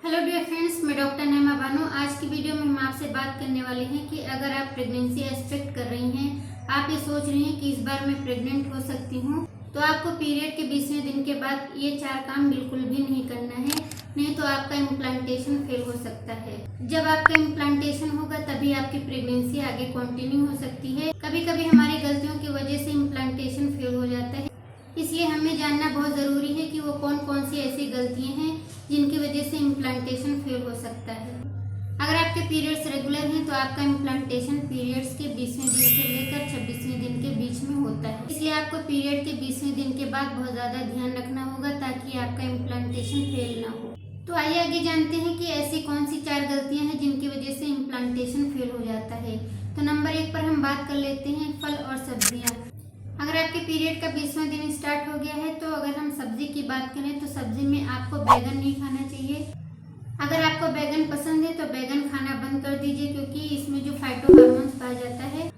Hello dear friends, मैं doctor Naima Bano. आज की वीडियो में हम आपसे बात करने वाले हैं कि अगर आप प्रेगनेंसी एक्सपेक्ट कर रही हैं, आप ये सोच रही हैं कि इस बार मैं प्रेग्नेंट हो सकती हूँ, तो आपको पीरियड के 20वें दिन के बाद ये 4 काम बिल्कुल भी नहीं करना है, नहीं तो आपका इम्प्लांटेशन फेल हो सकता है। जब आपका इम्प्लांटेशन होगा तभी आपकी प्रेगनेंसी आगे कंटिन्यू हो सकती है। कभी कभी हमारी गलतियों की वजह से इम्प्लांटेशन फेल हो जाता है, इसलिए हमें जानना बहुत ज़रूरी है कि वो कौन कौन सी ऐसी गलतियां हैं जिनकी वजह से इम्प्लांटेशन फेल हो सकता है। अगर आपके पीरियड्स रेगुलर हैं तो आपका इम्प्लांटेशन पीरियड्स के 20वें दिन से लेकर 26वें दिन के बीच में होता है, इसलिए आपको पीरियड के 20वें दिन के बाद बहुत ज़्यादा ध्यान रखना होगा ताकि आपका इम्प्लांटेशन फेल ना हो। तो आइए आगे जानते हैं कि ऐसी कौन सी 4 गलतियां हैं जिनकी वजह से इम्प्लांटेशन फेल हो जाता है। तो नंबर 1 पर हम बात कर लेते हैं फल और सब्जियां। अगर आपके पीरियड का 20वां दिन स्टार्ट हो गया है तो अगर हम सब्जी की बात करें तो सब्जी में आपको बैगन नहीं खाना चाहिए। अगर आपको बैगन पसंद है तो बैगन खाना बंद कर दीजिए, क्योंकि इसमें जो फाइटो हार्मोन्स पाया जाता है,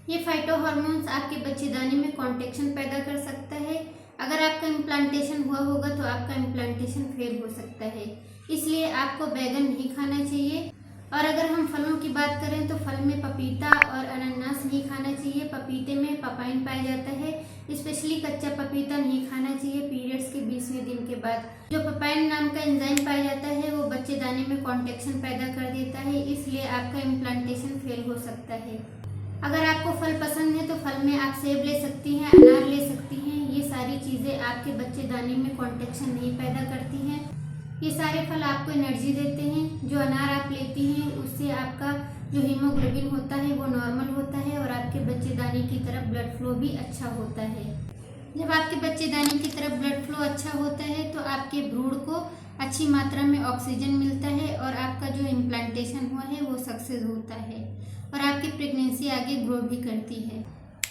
ये फाइटो हार्मोन्स आपके बच्चेदानी में कॉन्ट्रैक्शन पैदा कर सकता है। अगर आपका इम्प्लांटेशन हुआ होगा तो आपका इम्प्लांटेशन फेल हो सकता है, इसलिए आपको बैगन नहीं खाना चाहिए। और अगर हम फलों की बात करें तो फल में पपीता और अनानास नहीं खाना चाहिए। पपीते में पपाइन पाया जाता है, स्पेशली कच्चा पपीता नहीं खाना चाहिए पीरियड्स के 20वें दिन के बाद। जो पपाइन नाम का एंजाइम पाया जाता है वो बच्चेदानी में कॉन्ट्रैक्शन पैदा कर देता है, इसलिए आपका इम्प्लांटेशन फेल हो सकता है। अगर आपको फल पसंद है तो फल में आप सेब ले सकती हैं, अनार ले सकती हैं। ये सारी चीज़ें आपके बच्चेदानी में कॉन्ट्रैक्शन नहीं पैदा करती हैं। ये सारे फल आपको एनर्जी देते हैं। जो अनार आप लेती हैं उससे आपका जो हीमोग्लोबिन होता है वो नॉर्मल होता है और आपके बच्चेदानी की तरफ ब्लड फ्लो भी अच्छा होता है। जब आपके बच्चेदानी की तरफ ब्लड फ्लो अच्छा होता है तो आपके भ्रूण को अच्छी मात्रा में ऑक्सीजन मिलता है और आपका जो इम्प्लांटेशन हुआ है वो सक्सेस होता है और आपकी प्रेगनेंसी आगे ग्रो भी करती है।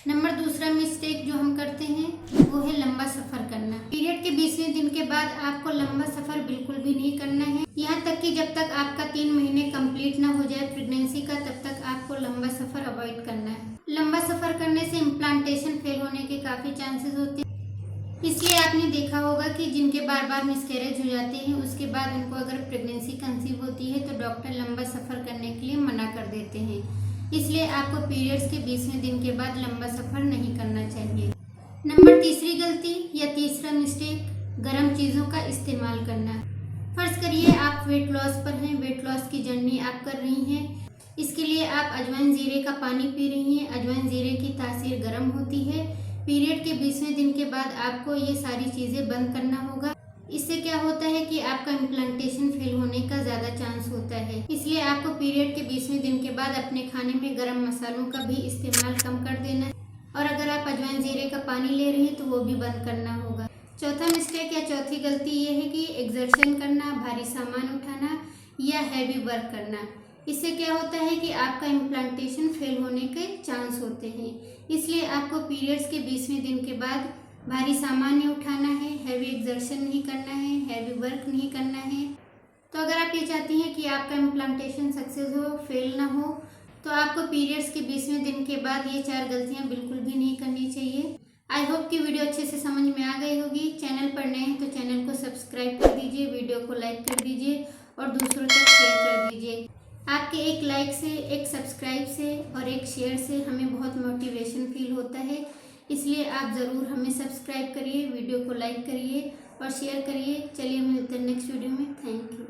नंबर 2 मिस्टेक जो हम करते हैं वो है लंबा सफ़र करना। पीरियड के 20वें दिन के बाद आपको लंबा सफ़र बिल्कुल भी नहीं करना है। यहाँ तक कि जब तक आपका 3 महीने कंप्लीट ना हो जाए प्रेगनेंसी का, तब तक आपको लंबा सफ़र अवॉइड करना है। लंबा सफ़र करने से इम्प्लांटेशन फेल होने के काफ़ी चांसेस होते हैं, इसलिए आपने देखा होगा कि जिनके बार बार मिसकैरेज हो जाते हैं उसके बाद उनको अगर प्रेगनेंसी कंसीव होती है तो डॉक्टर लंबा सफ़र करने के लिए मना कर देते हैं। इसलिए आपको पीरियड्स के 20वें दिन के बाद लंबा सफ़र नहीं करना चाहिए। नंबर 3 गलती या 3 मिस्टेक, गर्म चीज़ों का इस्तेमाल करना। फर्ज करिए आप वेट लॉस पर हैं, वेट लॉस की जर्नी आप कर रही हैं, इसके लिए आप अजवाइन जीरे का पानी पी रही हैं। अजवाइन जीरे की तासीर गर्म होती है। पीरियड के 20वें दिन के बाद आपको ये सारी चीज़ें बंद करना होगा। इससे क्या होता है कि आपका इम्प्लांटेशन फेल होने का ज़्यादा चांस होता है, इसलिए आपको पीरियड के 20वें दिन के बाद अपने खाने में गर्म मसालों का भी इस्तेमाल कम कर देना है और अगर आप अजवाइन जीरे का पानी ले रही हैं तो वो भी बंद करना होगा। चौथा मिस्टेक या चौथी गलती ये है कि एक्सर्शन करना, भारी सामान उठाना या हैवी वर्क करना। इससे क्या होता है कि आपका इम्प्लांटेशन फेल होने के चांस होते हैं, इसलिए आपको पीरियड्स के 20वें दिन के बाद भारी सामान नहीं उठाना है, हैवी एक्सर्शन नहीं करना है, हैवी वर्क नहीं करना है। तो अगर आप ये चाहती हैं कि आपका इम्प्लांटेशन सक्सेस हो, फेल ना हो, तो आपको पीरियड्स के 20वें दिन के बाद ये 4 गलतियां बिल्कुल भी नहीं करनी चाहिए। आई होप कि वीडियो अच्छे से समझ में आ गई होगी। चैनल पर नए हैं तो चैनल को सब्सक्राइब कर दीजिए, वीडियो को लाइक कर दीजिए और दूसरों तक शेयर कर दीजिए। आपके एक लाइक से, एक सब्सक्राइब से और एक शेयर से हमें बहुत मोटिवेशन फील होता है, इसलिए आप ज़रूर हमें सब्सक्राइब करिए, वीडियो को लाइक करिए और शेयर करिए। चलिए मिलते हैं नेक्स्ट वीडियो में। Thank you.